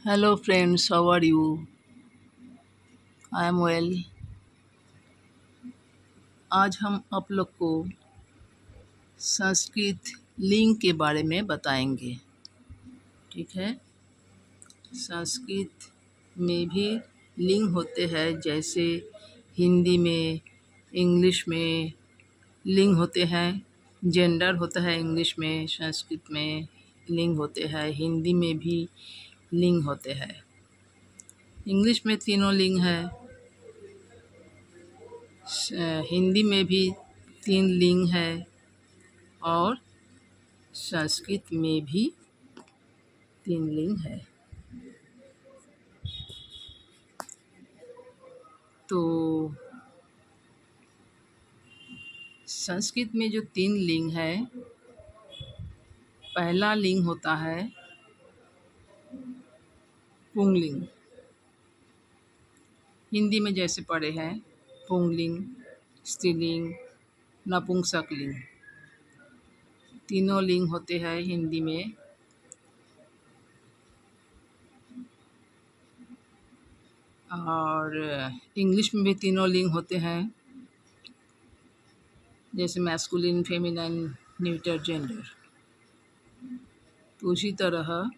Hello friends, how are you? I am well. आज हम आप लोग को संस्कृत लिंग के बारे में बताएंगे। ठीक है। संस्कृत में भी लिंग होते हैं, जैसे हिंदी में, इंग्लिश में लिंग होते हैं। जेंडर होता है इंग्लिश में, संस्कृत में लिंग होते हैं, हिंदी में भी लिंग होते हैं। इंग्लिश में तीनों लिंग है, हिंदी में भी 3 लिंग है और संस्कृत में भी 3 लिंग है। तो संस्कृत में जो 3 लिंग है, पहला लिंग होता है पुंगलिंग। हिंदी में जैसे पढ़े हैं पुंगलिंग, स्त्रीलिंग, नपुंसकलिंग, तीनों लिंग होते हैं हिंदी में। और इंग्लिश में भी तीनों लिंग होते हैं, जैसे मैस्कुलिन, फेमिनिन, न्यूटर, जेंडर। तो उसी तरह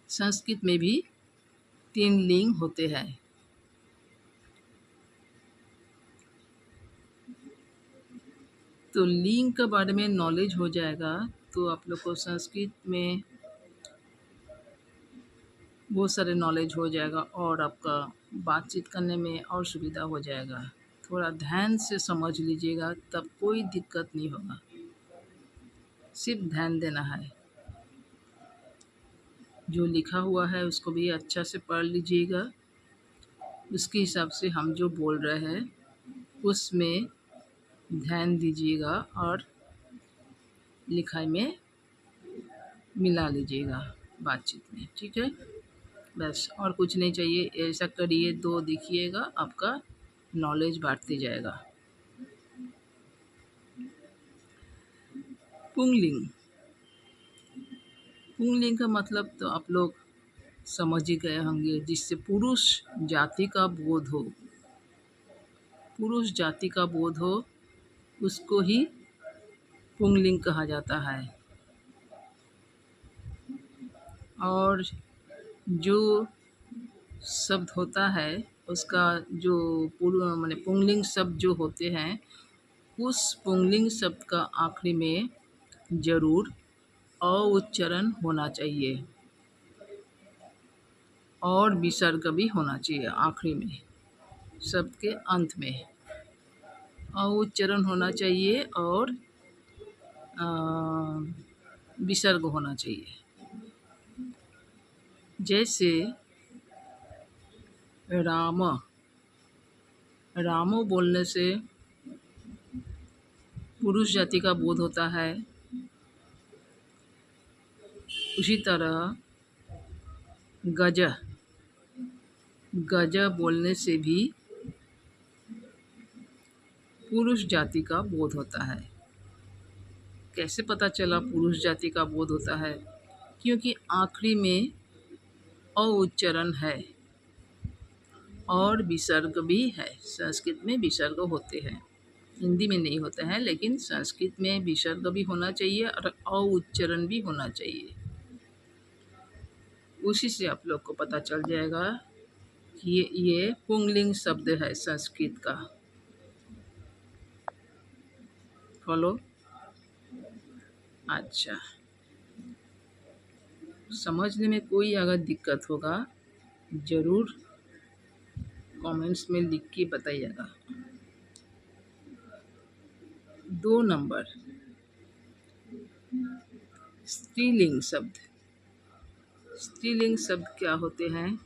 संस्कृत में भी 3 लिंग होते हैं। तो लिंग के बारे में नॉलेज हो जाएगा तो आप लोग को संस्कृत में बहुत सारे नॉलेज हो जाएगा और आपका बातचीत करने में और सुविधा हो जाएगा। थोड़ा ध्यान से समझ लीजिएगा, तब कोई दिक्कत नहीं होगा। सिर्फ ध्यान देना है, जो लिखा हुआ है उसको भी अच्छा से पढ़ लीजिएगा। उसके हिसाब से हम जो बोल रहे हैं उसमें ध्यान दीजिएगा और लिखाई में मिला लीजिएगा बातचीत में। ठीक है, बस और कुछ नहीं चाहिए। ऐसा करिए तो देखिएगा आपका नॉलेज बढ़ते जाएगा। पुंगलिंग। पुंगलिंग का मतलब तो आप लोग समझ ही गए होंगे, जिससे पुरुष जाति का बोध हो। पुरुष जाति का बोध हो उसको ही पुंगलिंग कहा जाता है। और जो शब्द होता है उसका जो पूर्व माने पुंगलिंग शब्द जो होते हैं, उस पुंगलिंग शब्द का आखिरी में जरूर अ उच्चारण होना चाहिए और विसर्ग भी होना चाहिए। आखिरी में शब्द के अंत में अ उच्चारण होना चाहिए और विसर्ग होना चाहिए। जैसे राम, रामो बोलने से पुरुष जाति का बोध होता है। उसी तरह गज, गज बोलने से भी पुरुष जाति का बोध होता है। कैसे पता चला पुरुष जाति का बोध होता है? क्योंकि आखिरी में अ उच्चारण है और विसर्ग भी है। संस्कृत में विसर्ग होते हैं, हिंदी में नहीं होते हैं, लेकिन संस्कृत में विसर्ग भी होना चाहिए और अ उच्चारण भी होना चाहिए। उसी से आप लोग को पता चल जाएगा कि ये पुंगलिंग शब्द है संस्कृत का। फॉलो। अच्छा, समझने में कोई अगर दिक्कत होगा ज़रूर कमेंट्स में लिख के बताइएगा। 2 नंबर, स्त्रीलिंग शब्द। स्त्रीलिंग शब्द क्या होते हैं?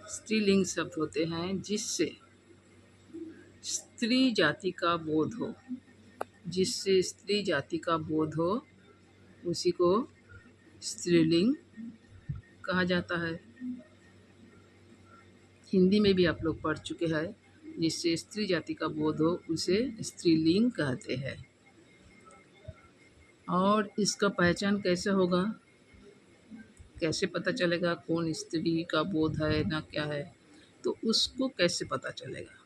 स्त्रीलिंग शब्द होते हैं जिससे स्त्री जाति का बोध हो। जिससे स्त्री जाति का बोध हो उसी को स्त्रीलिंग कहा जाता है। हिंदी में भी आप लोग पढ़ चुके हैं, जिससे स्त्री जाति का बोध हो उसे स्त्रीलिंग कहते हैं। और इसका पहचान कैसे होगा, कैसे पता चलेगा कौन स्त्री का बोध है ना क्या है, तो उसको कैसे पता चलेगा?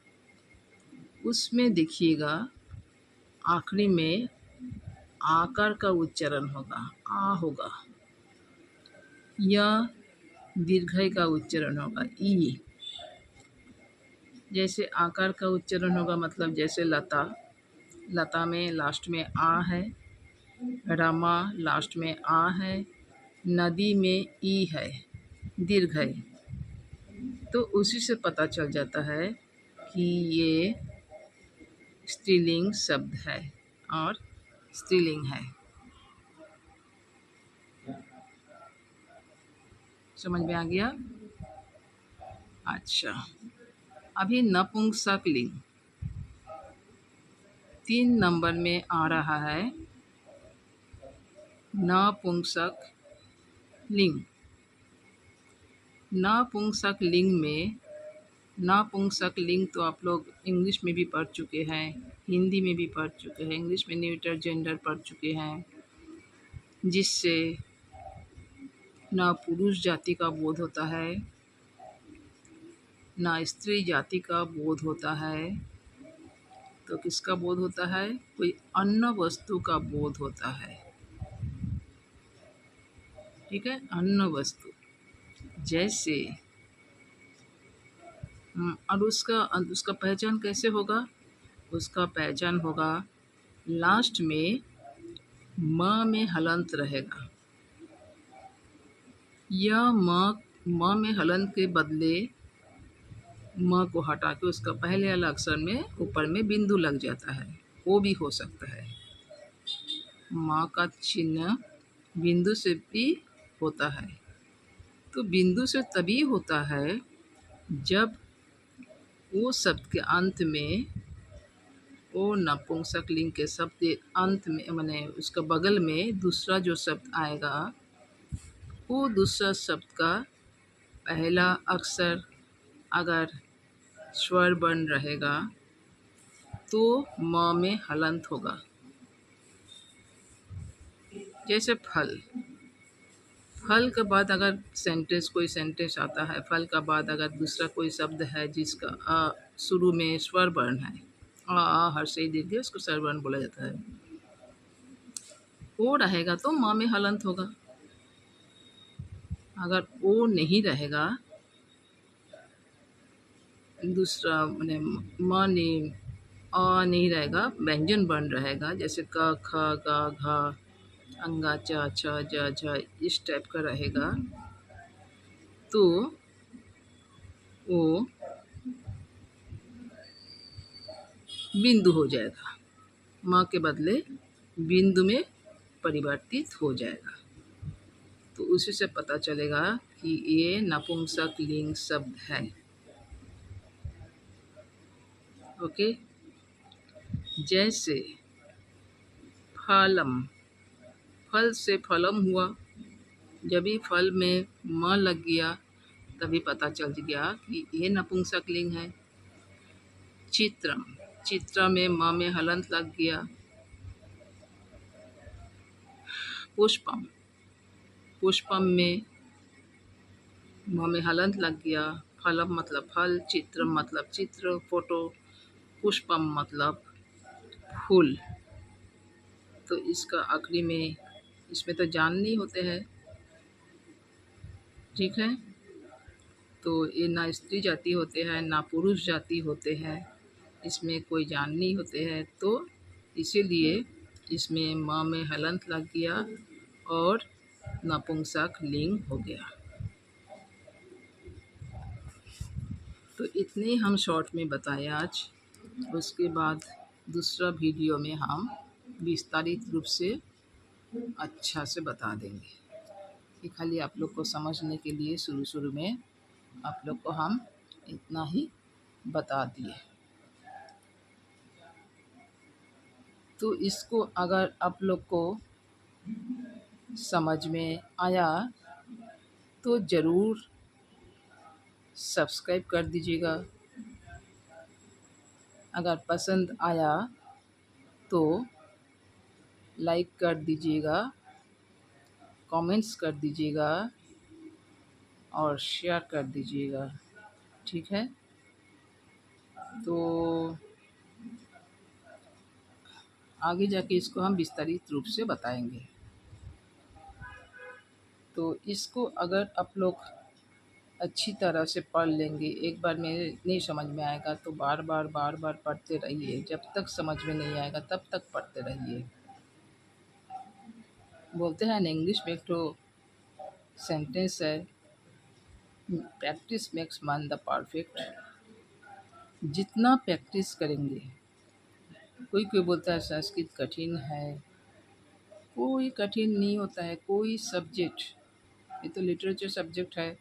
उसमें देखिएगा आखिरी में आकार का उच्चारण होगा, आ होगा, या दीर्घय का उच्चारण होगा, ई। जैसे आकार का उच्चारण होगा मतलब जैसे लता, लता में लास्ट में आ है, रमा लास्ट में आ है, नदी में ई है, दीर्घय। तो उसी से पता चल जाता है कि ये स्त्रीलिंग शब्द है और स्त्रीलिंग है। समझ में आ गया? अच्छा, अभी नपुंसकलिंग 3 नंबर में आ रहा है। नपुंसक लिंग, नपुंसक लिंग में, नपुंसक लिंग तो आप लोग इंग्लिश में भी पढ़ चुके हैं, हिंदी में भी पढ़ चुके हैं, इंग्लिश में न्यूटर जेंडर पढ़ चुके हैं, जिससे ना पुरुष जाति का बोध होता है ना स्त्री जाति का बोध होता है। तो किसका बोध होता है? कोई अन्य वस्तु का बोध होता है। ठीक है, अन्य वस्तु। जैसे और उसका पहचान कैसे होगा? उसका पहचान होगा लास्ट में म में हलंत रहेगा, या म में हलंत के बदले म को हटा के उसका पहले वाला अक्षर में ऊपर में बिंदु लग जाता है, वो भी हो सकता है। म का चिन्ह बिंदु से भी होता है। तो बिंदु से तभी होता है जब वो शब्द के अंत में, वो नपुंसक लिंग के शब्द के अंत में, माने उसका बगल में दूसरा जो शब्द आएगा, वो दूसरा शब्द का पहला अक्षर अगर स्वर वर्ण रहेगा तो म में हलंत होगा। जैसे फल, फल के बाद अगर कोई सेंटेंस आता है, फल का बाद अगर दूसरा कोई शब्द है जिसका शुरू में स्वर वर्ण है, हर्षई दीर्घ, उसको स्वर वर्ण बोला जाता है, वो रहेगा तो म में हलंत होगा। अगर वो नहीं रहेगा, दूसरा मैंने म नहीं, नहीं रहेगा, व्यंजन वर्ण रहेगा, जैसे क ख ग घ अंगा च छ ज झ, इस टाइप का रहेगा, तो वो बिंदु हो जाएगा, माँ के बदले बिंदु में परिवर्तित हो जाएगा। तो उसी से पता चलेगा कि ये नपुंसक लिंग शब्द है। ओके, जैसे फलम, फल से फलम हुआ, जब भी फल में म लग गया तभी पता चल गया कि ये नपुंसक लिंग है। चित्रम, चित्र में म में हलंत लग गया। पुष्पम, पुष्पम में म में हलंत लग गया। फलम मतलब फल, चित्रम मतलब चित्र, फोटो, पुष्पम मतलब फूल। तो इसका आखिरी में, इसमें तो जान नहीं होते हैं, ठीक है। तो ये ना स्त्री जाति होते हैं ना पुरुष जाति होते हैं, इसमें कोई जान नहीं होते हैं, तो इसीलिए इसमें म में हलंत लग गया और नपुंसक लिंग हो गया। तो इतने हम शॉर्ट में बताए आज। उसके बाद दूसरा वीडियो में हम विस्तारित रूप से अच्छा से बता देंगे। ये खाली आप लोग को समझने के लिए शुरू में आप लोग को हम इतना ही बता दिए। तो इसको अगर आप लोग को समझ में आया तो ज़रूर सब्सक्राइब कर दीजिएगा। अगर पसंद आया तो लाइक कर दीजिएगा, कमेंट्स कर दीजिएगा और शेयर कर दीजिएगा। ठीक है, तो आगे जाके इसको हम विस्तारित रूप से बताएंगे। तो इसको अगर आप लोग अच्छी तरह से पढ़ लेंगे, एक बार में नहीं समझ में आएगा तो बार बार पढ़ते रहिए, जब तक समझ में नहीं आएगा तब तक पढ़ते रहिए। बोलते हैं ना, इंग्लिश में एक तो सेंटेंस है, practice makes man the perfect. जितना प्रैक्टिस करेंगे, कोई कोई बोलता है संस्कृत कठिन है, कोई कठिन नहीं होता है कोई सब्जेक्ट। ये तो लिटरेचर सब्जेक्ट है,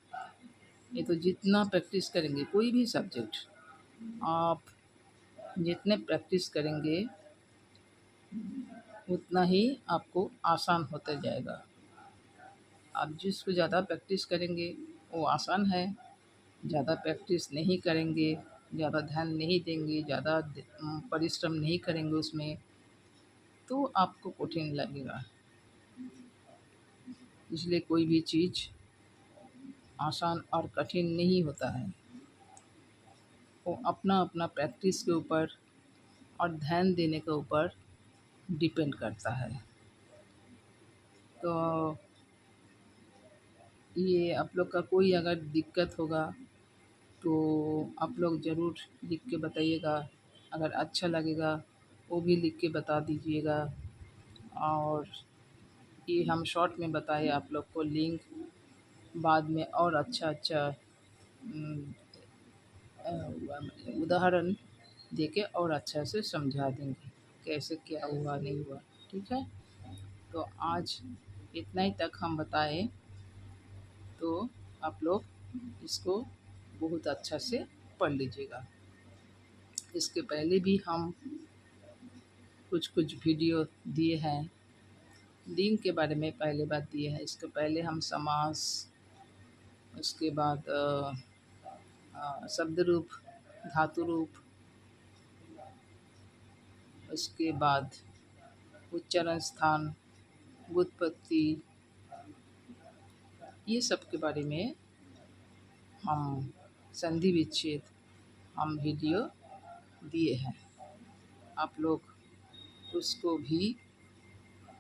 ये तो जितना प्रैक्टिस करेंगे कोई भी सब्जेक्ट, आप जितने प्रैक्टिस करेंगे उतना ही आपको आसान होता जाएगा। आप जिसको ज़्यादा प्रैक्टिस करेंगे वो आसान है, ज़्यादा प्रैक्टिस नहीं करेंगे, ज़्यादा ध्यान नहीं देंगे, ज़्यादा परिश्रम नहीं करेंगे उसमें, तो आपको कठिन लगेगा। इसलिए कोई भी चीज़ आसान और कठिन नहीं होता है, वो अपना अपना प्रैक्टिस के ऊपर और ध्यान देने के ऊपर डिपेंड करता है। तो ये आप लोग का कोई अगर दिक्कत होगा तो आप लोग ज़रूर लिख के बताइएगा, अगर अच्छा लगेगा वो भी लिख के बता दीजिएगा। और ये हम शॉर्ट में बताए आप लोग को, लिंक बाद में और अच्छा अच्छा उम, उदाहरण देके और अच्छा से समझा देंगे कैसे क्या हुआ नहीं हुआ। ठीक है, तो आज इतना ही तक हम बताएं, तो आप लोग इसको बहुत अच्छा से पढ़ लीजिएगा। इसके पहले भी हम कुछ कुछ वीडियो दिए हैं, लिंग के बारे में पहले बात दिए हैं, इसके पहले हम समास, उसके बाद शब्द रूप, धातु रूप, उसके बाद उच्चारण स्थान, व्युत्पत्ति, ये सब के बारे में हम संधि विच्छेद हम वीडियो दिए हैं। आप लोग उसको भी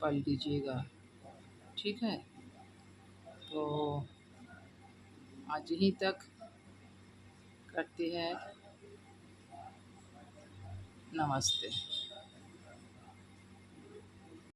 पढ़ लीजिएगा। ठीक है, तो आज यहीं तक करते हैं। नमस्ते।